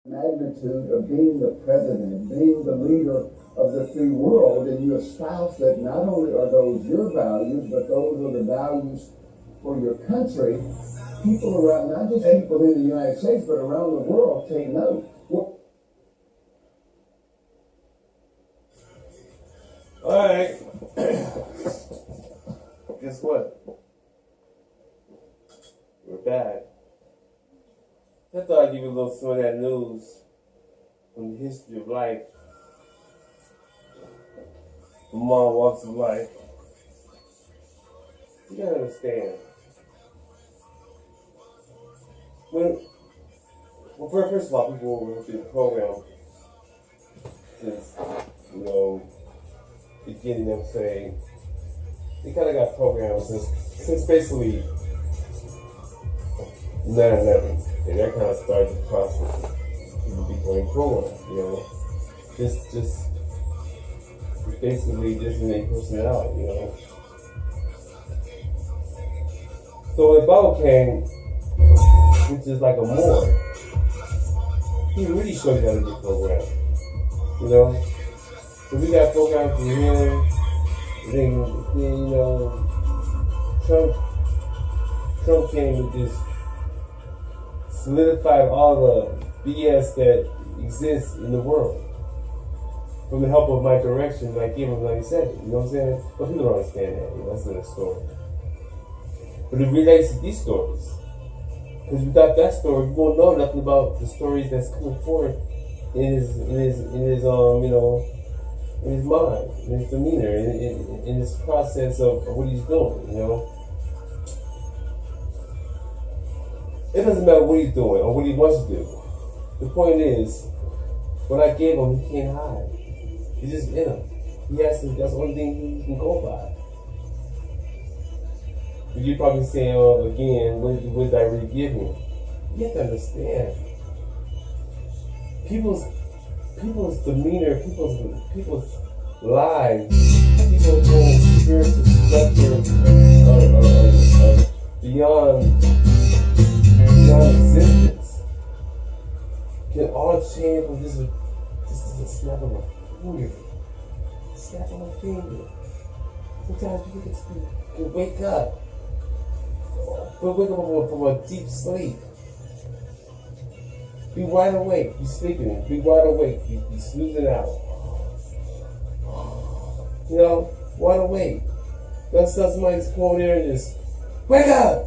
magnitude of being the president, being the leader of the free world, and you espouse that not only are those your values, but those are the values for your country, people around, not just people in the United States, but around the world take note. All right. Guess what? We're back. I thought I'd give you a little some of that news from the history of life, from all walks of life. You gotta understand. First of all, people who went through the program since, beginning of saying, they kind of got programmed since basically 9/11. And that kind of started the process of people becoming programmed, Just basically just in a personality, So when Baba came, which is like a Moor, he really showed you how to get programmed, So we got programmed from here, then Trump came and just solidified all the BS that exists in the world. From the help of my direction, like gave him 97, you know what I'm saying? But people don't understand that, that's another story. But it relates to these stories. Because without that story, you won't know nothing about the stories that's coming forth in his mind, in his demeanor, in his process of what he's doing, It doesn't matter what he's doing or what he wants to do. The point is, what I gave him, he can't hide. It's just in him. That's the only thing he can go by. But you're probably saying, again, what did I really give him? You have to understand. People's demeanor, people's lives, people's whole spiritual structure beyond existence can all change from just a snap of a finger. Snap of a finger. Sometimes people can wake up. But wake up from a deep sleep. Be wide awake. You sleeping. Be wide awake. You snoozing out. Wide awake. Don't tell somebody to come over there and just wake up.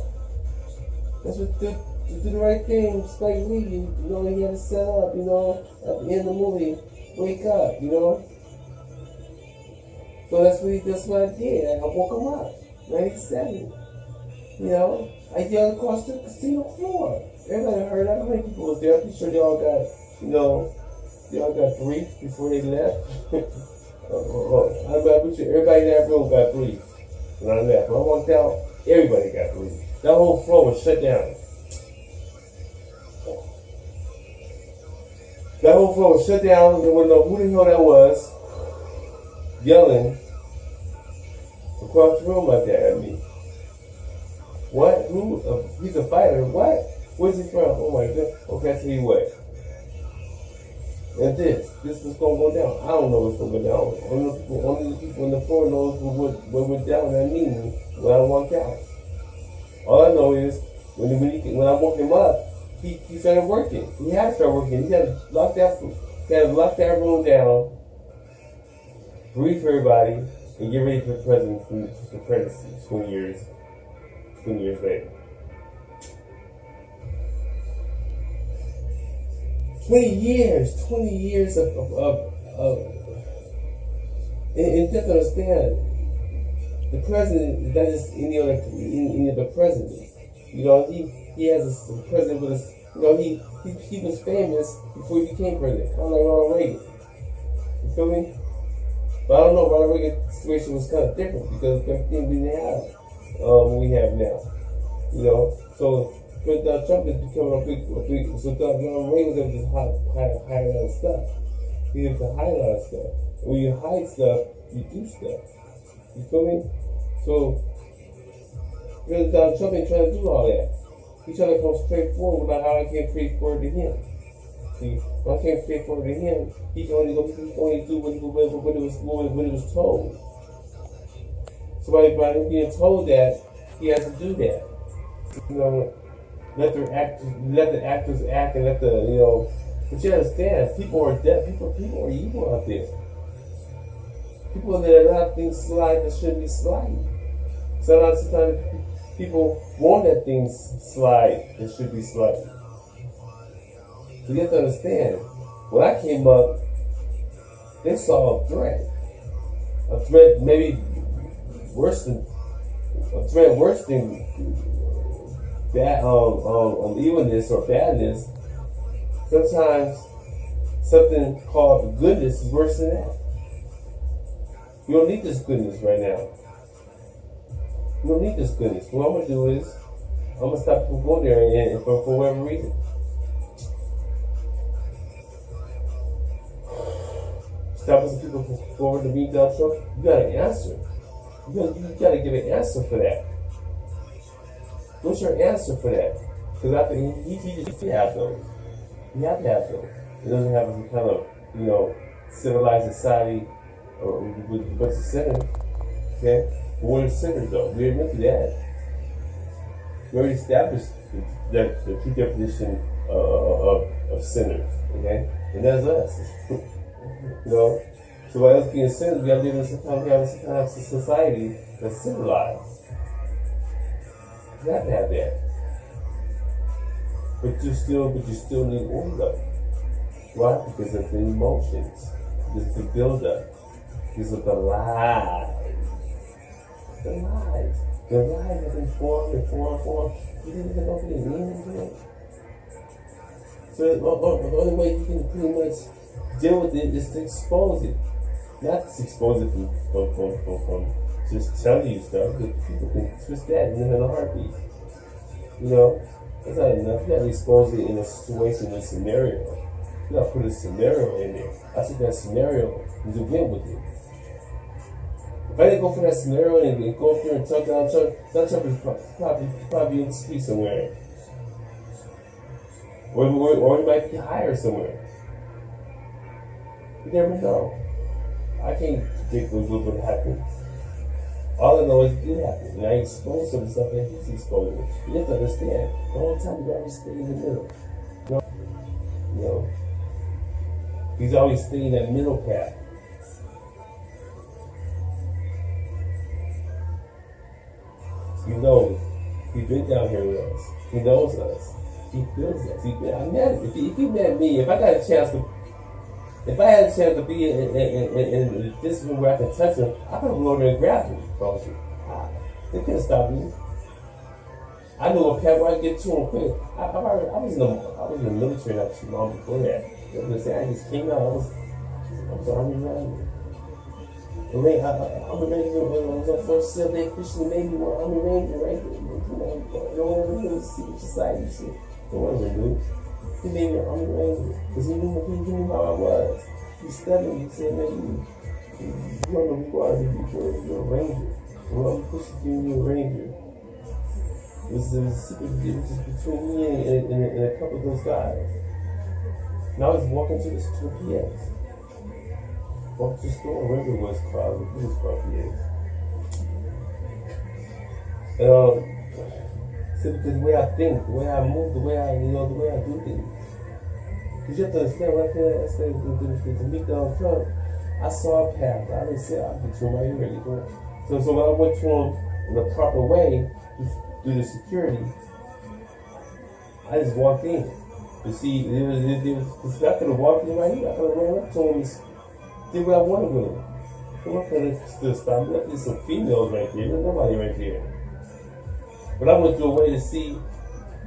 That's what do the right thing. Spike Lee, he had to set up. At the end of the movie, wake up. So that's what I did. I woke him up. 97. I yelled across the casino floor. Everybody heard. I don't know how many people was there. I'm pretty sure they all got briefed before they left. I'm pretty sure everybody in that room got briefed when I left. When I walked out, everybody got briefed. That whole floor was shut down. That whole floor was shut down. They wouldn't know who the hell that was yelling across the room like that at me. What? Who? He's a fighter. What? Where's he from? Oh my God. Okay, I tell you what. And this was gonna go down. I don't know what's gonna go down. Only the people on the floor knows what went down that meeting when I walked out. All I know is when I woke him up, he started working. He had to start working. He had to lock that room down, brief everybody, and get ready for the presidency 20 years later. 20 years of and just understand, the president is not just any other president. He has a president with he was famous before he became president, kind of like Ronald Reagan. You feel me? But I don't know, Ronald Reagan's situation was kind of different because back then we didn't have what we have now. So Donald Trump is becoming a big so Ronald Reagan was able to hide a lot of stuff. He was able to hide a lot of stuff. When you hide stuff, you do stuff. You feel me? So President Donald Trump ain't trying to do all that. He's trying to come straight forward about how I can straightforward to him. See, when I came faithful to him, he can only do what it was told. So by him being told that, he has to do that. You know, let the actors act, and let the But you understand, people are deaf. People are evil out there. People that allow things slide that shouldn't be sliding. Sometimes people won't let things slide that should be sliding. So you have to understand, when I came up, they saw a threat maybe worse than bad, evilness or badness. Sometimes something called goodness is worse than that. You don't need this goodness right now. You don't need this goodness. What I'm going to do is, I'm going to stop people going there and for whatever reason. Stopping some people from going to meet Donald Trump, you got an answer. You got to give an answer for that. What's your answer for that? Because I think he just have those. You have to have those. It doesn't have to be kind of, civilized society or with a bunch of sinners. Okay? But we're sinners though. We admit to that. We already established the true definition of sinners. Okay? And that's us. So by us being sinners, we have to live in some kind of society that's civilized. You have to have that. But you still need order. Why? Because of the emotions. Because of the build-up. Because of the lies. The lies have been formed. You didn't even know what they mean. So the only way you can pretty much deal with it is to expose it. Not to expose it from just telling you stuff, because people can twist that in a heartbeat. That's not enough. You gotta expose it in a situation, in a scenario. You gotta put a scenario in there. I took that scenario and to win with it. If I didn't go for that scenario and go up there and talk down Trump is probably in the street somewhere. Or he might be hired somewhere. You never know. I can't predict what would happen. All I know is it did happen. And I exposed some stuff that he's exposing. You have to understand. The whole time you always stay in the middle. He's always staying in that middle path. He knows. He's been down here with us. He knows us. He feels us. If he met me, if I had a chance to be in this room where I could touch him, I could have gone over and grabbed him. They couldn't stop me. I knew a path where I could get to him quick. I was in the military not too long before that. I just came out. I was Army Ranger. I was on Force 7 Day fishing the Navy War Army Ranger, right? Don't ever do this secret society shit. Don't ever do it. He made me an Army Ranger because he knew how I was. He studied me. He said, man, you don't know who you are. You're a Ranger. Well, I'm pushing you a Ranger. It was just between me and a couple of those guys. And I was walking to the PX. Walked to the store, wherever it was called. It was called PX. Because the way I think, the way I move, the way I do things. Because you have to understand, when I said to meet Donald Trump, I saw a path. I didn't say I'll get to him right here. So when I went to him in the proper way, through the security, I just walked in. You see, I could have walked in right here. I could have ran up to him and did what I wanted with him. I'm not going to stop me. There's some females right there. There's nobody right there. But I went through a way to see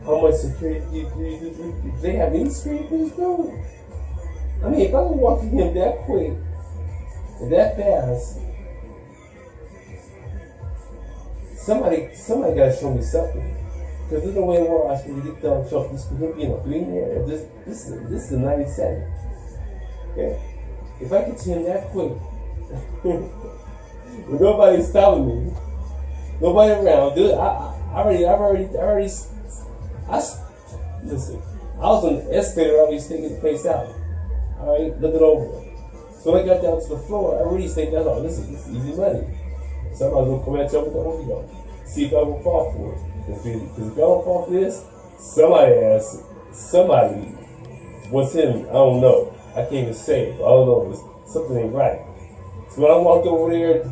how much security they have any security for this building. I mean, if I was walking him that quick and that fast, somebody got to show me something. Because there's no way in the world I should get Donald Trump. This could be in a 3 year. This is a 97. Okay? If I get to him that quick, with nobody stopping me, nobody around, dude, listen, I was on the escalator, already sticking the place out. Alright, looking over. So when I got down to the floor, I really think that's all. This is easy money. Somebody's gonna come at you with the Holy Ghost. See if I will fall for it. Because if I don't fall for this, somebody was him. I don't know. I can't even say it. I don't know. Something ain't right. So when I walked over there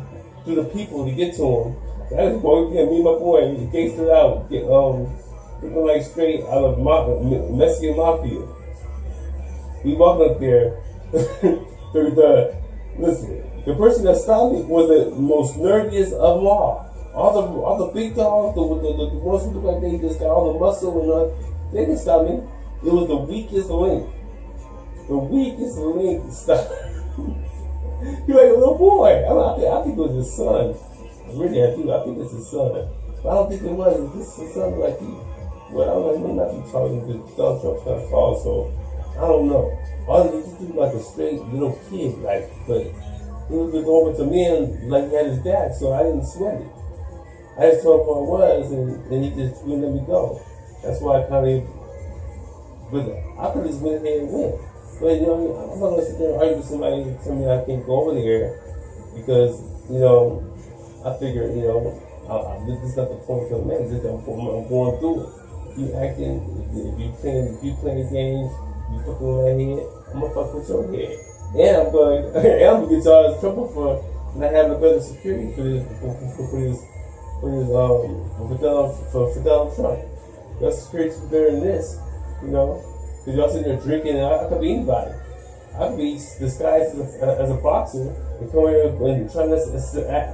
to the people to get to him, I just walked in, me and my boy, we gangstered out, looking like straight out of Mexican Mafia. We walked up there. Listen, the person that stopped me was the most nerdiest of them all. All the big dogs, the ones who look like they just got all the muscle and they didn't stop me. It was the weakest link. The weakest link stopped. You're like a little boy. I think it was his son. Really, I think it's his son. But I don't think it was. This is something like he. Well, I don't know. Not too tall because Donald Trump's kind of tall, so I don't know. All he just looked like a straight little kid, like, but he was going over to me and like he had his back, so I didn't sweat it. I just told him who I was, and he just wouldn't let me go. That's why I kind of. But I could just went ahead and went. But you know, I'm not gonna sit there and argue with somebody and tell me I can't go over there because I figure this is not the point of the man. This is I'm going through it. If you acting, if you playing games, you fucking with my head, I'm gonna fuck with your head, and I'm gonna get y'all in trouble for not having a better security for Donald Trump. That's security better than this, Because y'all sitting there drinking, and I could be anybody. I could be disguised as a boxer and come here and try to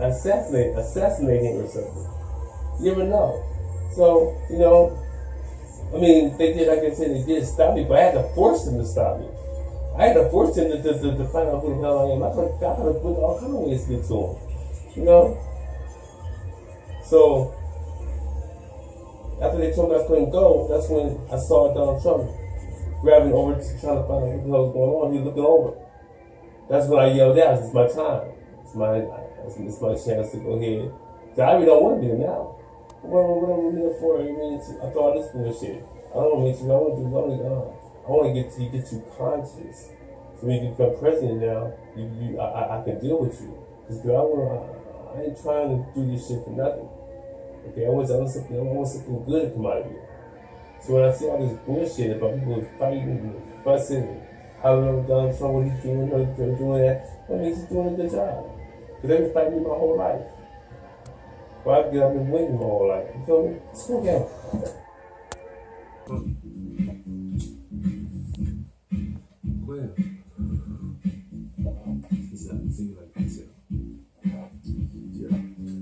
assassinate him or something. You never know. So, they did, like I said, they did stop me, but I had to force them to stop me. I had to force them to find out who the hell I am. I could have put all kinds of ways to get to them, So, after they told me I couldn't go, that's when I saw Donald Trump grabbing over to trying to find out what the hell was going on. He was looking over. That's when I yelled out, it's my time. It's my chance to go ahead. So I really don't want to be there now. What am I there for? After all this bullshit. I don't want to meet you. I want to get you conscious. So when you become president now, I can deal with you. Because I ain't trying to do this shit for nothing. Okay, I want something good to come out of you. So when I see all this bullshit about people fighting and fussing and hollering over Donald Trump, what he's doing, doing that means he's doing a good job. Because they've been fighting me my whole life. Well, I've been winning my whole life. You feel me? Let's go again. Well, see like this, yeah.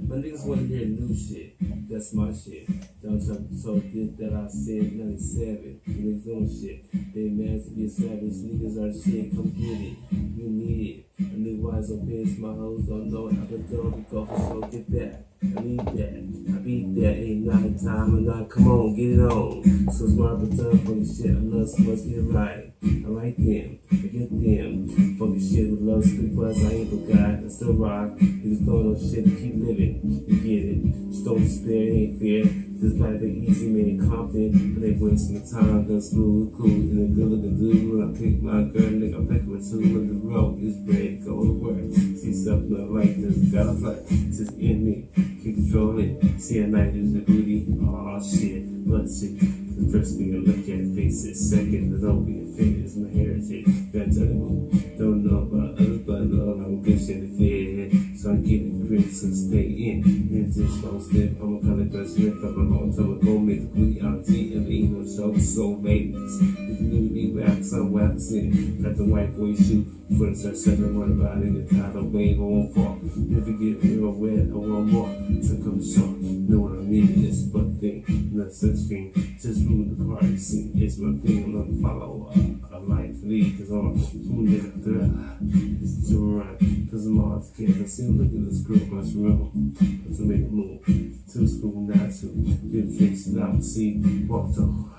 My niggas want to hear new shit. That's my shit. Donald Trump told this that I said 97. Niggas doing shit. They mad to be a savage. Niggas are shit. Come get it. You need it. A nigga wise up pants. My hoes don't know it. I can go for show. Get that. I need that. I beat that. Ain't not time or not. Come on, get it on. So smart but time for the shit. I love so much. Get it right. I like them. I get them. Fucking shit who loves speak plus I ain't forgot. I still rock. Niggas throwing on shit to keep living. You get it. Just don't despair. It ain't fair. This probably be easy, man, confident, but they wasting the time, done smooth, cool, and a good looking dude. When I pick my girl, nigga, I pick my two, look the road is ready to go to work. See something I like this, got a flight, it's just in me, keep controlling. See a night is the booty, aw shit, blood shit. The first thing I look at, face it, second, don't be offended, it's my heritage. Gotta tell them, don't know about others, but I know I'm good shit to fit. So I'm keeping grits and stay in. And just don't step, I'm a kind of best rip up a long time ago, make the booty out G and the show, so ladies. If you need me, rap, some wax in. Got the white boy shoot, foot and start seven, one about in the tidal wave, I won't fall. If you get real wet, I want more. So come short, know what I mean, it's but thing, not such thing. Just move the party scene, it's my thing, I'm gonna follow a life lead, cause I'm a nigga thrive. It's too right, cause I'm all together. See, look at this girl across the room. Let's make a move. Too school, not to. Get the faces out, see, walked on.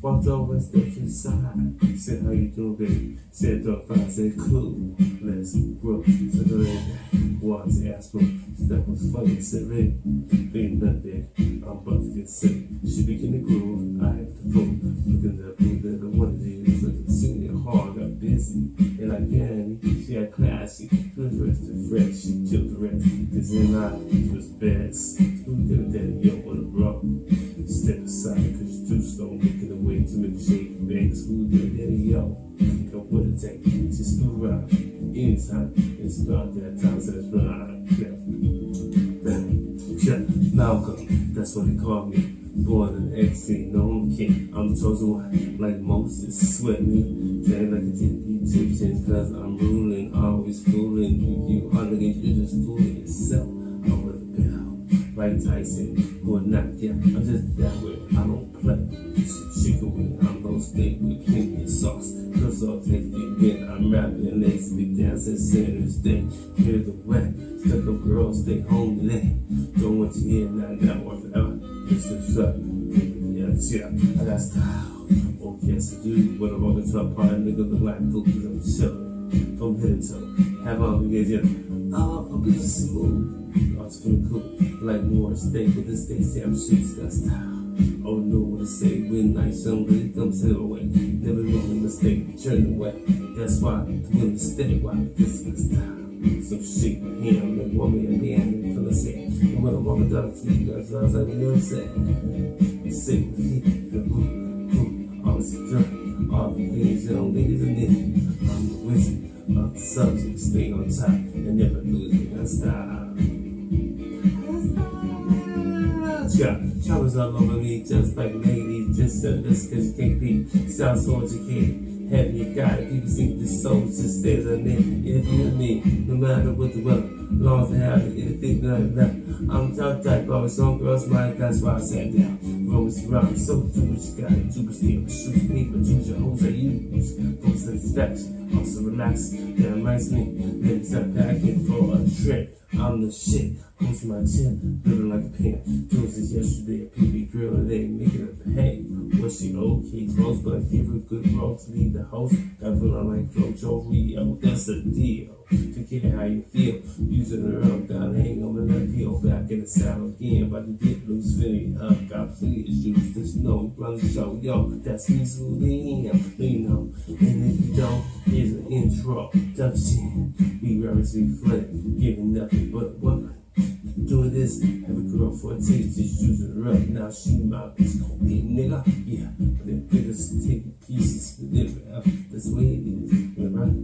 Walked over, stepped inside. Said, how you doing, baby? Said, doing fine. Said, cool. Let's grow. So go ahead. Walked to aspirin. That was funny. Said, Ray, ain't nothing, baby. I'm about to get sick. She begin to groove. I have the fool. Looking at the that I wanted to use. Looking senior hard, got busy. And like Danny, she had classy. She was dressed and fresh. She killed the rest. Cause in she was best. Who did that? Yo, on the rock. Step aside, cause you too slow. Looking away to make a shake. Bags, who did that? Yo, go what it take. Just move around. Anytime. It's about that time, so that's right. Yeah. Malcolm, that's what they call me. Born an exit, no king. I'm the chosen one, like Moses. Sweat me, playing like a Egyptian, cause I'm ruling, always fooling. You honestly, you're just fooling yourself. I'm with a bell, like Tyson, who not yeah. I'm just that way, I don't play. Chicken wing, I'm gonna stay with plenty of sauce. Cause I'll take it when I'm rapping. Let's be dancing, Saturday day. Hear the way, stuck up girls, stay home today. Don't want you here, now, or forever. This is up, yeah, I got style. Oh, yes, I do. When I'm walking to a party, nigga look like food, cause I'm chillin'. From head to toe, have on me, yeah. I'll be smooth. I was feeling cool, like more steak with the steak, Sam shoes, got style. Oh, know what to say when nice young lady comes in the way. Never make a mistake, turn away. That's why I'm willing to stay, why this is style. Some shit with him, like woman and man, and feel the same. And when I'm walking down the street, guys, I was like, you know what I'm saying? You say with me, the always feel all the things young ladies and men. I'm the wizard of the subject, stay on top and never lose me. That's style. Yeah, showers all over me, just like ladies, just cause you can't be. Sound so educated. Have you got it? People think this soul just stays on there. Anything with me, no matter what the weather. Long as I have it, anything that I left. I'm top type, always some girls' mind, that's why I sat down. Romans around, so do what you gotta do, but still shoot paper, choose your hoes that you use. For satisfaction, also relax. That reminds me, let me step back in for a trip. I'm the shit, close to my chin, living like a pimp. Doing this yesterday, a PB girl, and they making her pay. Was she okay, close, but I give her a good role to lead the host. Got feeling like Flojo Rio, that's the deal. To get how you feel, using her up, down, hang on the left heel, back in the saddle again, about to get loose, filling up, got plenty issues, there's no run the show, yo, that's me, so you know, and if you don't, here's an intro, introduction, we reverence, we flip, giving nothing but a woman. Doing this, have a girl for a taste, just using her up. Now she my bitch, okay, nigga, yeah. But the biggest taking pieces, that's the way it is. Right?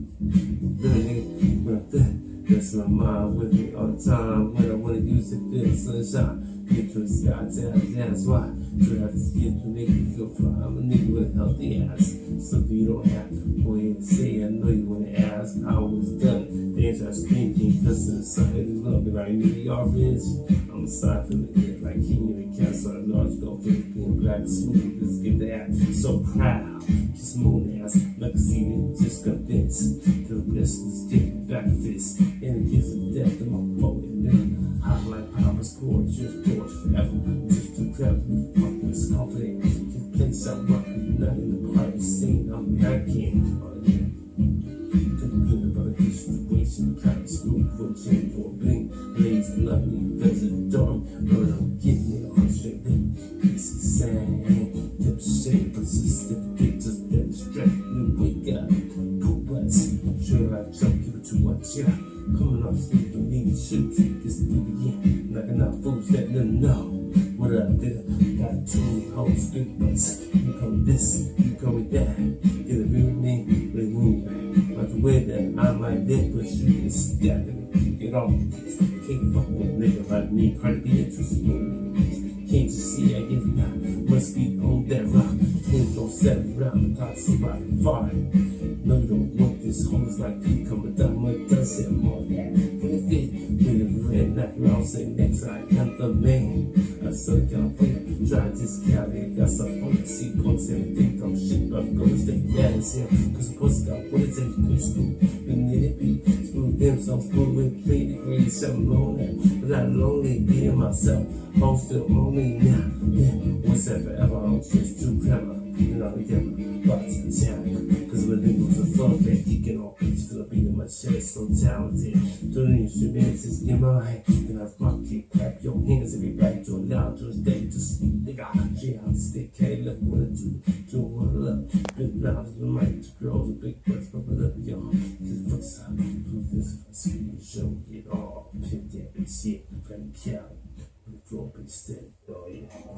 Nigga, that's my mind with me all the time. When I wanna use it, feel sunshine. Get to the sky, that's why. So I have to get to make me feel fly. I'm a nigga with a healthy ass. Something you don't have. Go ahead and say, I know you wanna ask how it was done. Things I was thinking, cause of the side of love, and I knew y'all rich. I'm aside from the head, like king in the castle. I know I was gonna feel being black smooth. Let's get that. So proud, just moon ass, like a seed, just convinced. To the blessings, get back to this. And the kiss of death, I'm a poet, nigga. Hot like Papa's porch, just torch forever. Just too clever to be fucking confident. This place I rock is not in the party scene. I'm back in. Good about a situation, kind of smooth for a change for a blink. Blaze lovely, visit dorm, but I'm getting it on straight. Piece of sand, tip shade, persistent, just demonstrate. New wake up, poop butts. Sure, I jump, give it too much, yeah. Coming off sleep, don't need to shoot. This dude again, knocking out fools that didn't know. What up, nigga? Got too many hoes, big butts. You call me this, you call me that. Get a real name, play moon back. Like the way that I'm like that, but you can step it. Get off this. Can't fuck with a nigga like me. Try to be too smooth. Can't you see I get now? Must be on that rock. 24/7 round the clock, somebody fine. No, you don't want this hoes like you coming down my does and more that. With it, when the red knock around, say next I am the man. I saw the California, try this Cali, got some fun, see punks, everything, don't shit. I'm gonna stay mad as hell. Cause the pussy got what it takes to go to school. And then it be screw them, so I'm screwed with 3 degrees, something on that. But I'm lonely, being myself. I'm still lonely now. Yeah, what's that forever? I'm just too clever. You know, together, but it's time. Cause when niggas are fun, they're kicking off beats, feel beat in my chest, so talented. Doing instruments in my hand, and I rock it, clap your hands, everybody to loud, to steady, to sleep, nigga. Yeah, I'm stick, hey, look what I do what I love. Big mouths, the mic, the girls, the big butts, but I love y'all. Cause what's up, this show, get all, pick that big shit, from Cali, the floor, big steady, oh yeah.